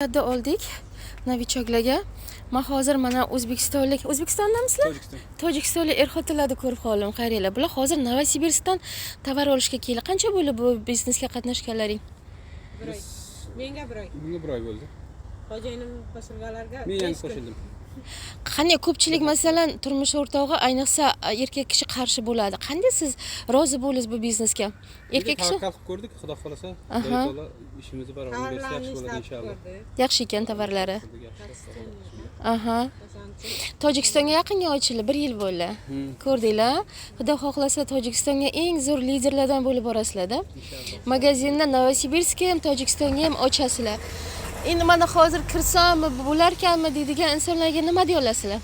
Da oldik novichoklarga. Men hozir mana O'zbekistondamisizlar? Tojikistonlik er-xotinlarni ko'rib qoldim, qaranglar. Bular hozir Novosibirskdan tovar olishga keldi. Qancha bo'ldi bu biznesga qatnashganlaring? Bir oy. Menga bir oy. Bunga bir oy bo'ldi. Xo'jayinim qo'shilganlarga Men yangi qo'shildim. Qanday ko'pchilik masalan turmush o'rtog'i ayniqsa erkak kishi qarshi bo'ladi. Qanday siz rozi bo'ldingiz bu biznesga? Erkak kishi tavakkal qilib ko'rdik, Xudo xolasa, Xudo ishimizni barobar bersa yaxshi bo'ladi inshaalloh. yaxshi ekan tovarlari. Aha. Tojikistonga yaqinga ochildi, 1 yil bo'ldi. Ko'rdinglar? Xudo xohlasa Tojikistonga eng zo'r liderlardan bo'lib borasizlar-da. Magazinni Novosibirskga ham, Tojikistonga ham ochasizlar. Endi mana hozir kirsammi, bo'larkanmi deydigan insonlarga nima deya olasizlar?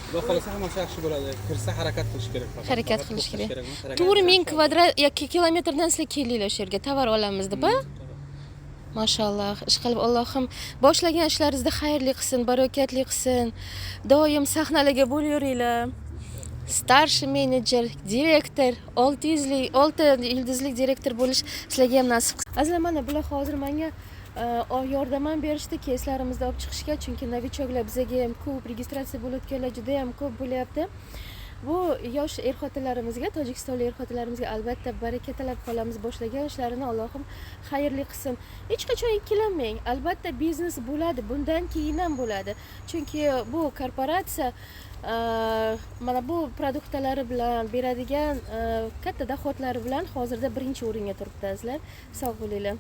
Xudo xolasa hammasi yaxshi bo'ladi. Kirsa harakat qilish kerak faqat. Harakat qilish kerak. 4000 kvadrat yoki kilometrdan sizlar keldinglar shu yerga, tovar olamiz deb, a? Mashalloh, ishqilib Allohim boshlagan ishlaringizni xayrli qilsin, barakatli qilsin. Doim sahnalarga bo'laveringlar. Starshi menejer, direktor, 6 yulduzli direktor bo'lish sizlarga ham nasib qilsin. Azizlar, mana bular hozir menga yordam berishdi keyslarimizni olib chiqishga, chunki novichoklar bizga ham ko'p registratsiya bo'layotganlar juda ham ko'p bo'lyapti. Bu yosh er-xotinlarimizga, Tojikistonlik er-xotinlarimizga albatta baraka tilab qolamiz. Boshlagan ishlarini Allohim xayrli qilsin. Hech qachon ikkilanmang. Albatta biznes bo'ladi, bundan keyin ham bo'ladi. Chunki bu korporatsiya mana bu produktlari bilan beradigan katta doxodlari bilan hozirda birinchi o'ringa turibdi azizlar. Sog' bo'linglar.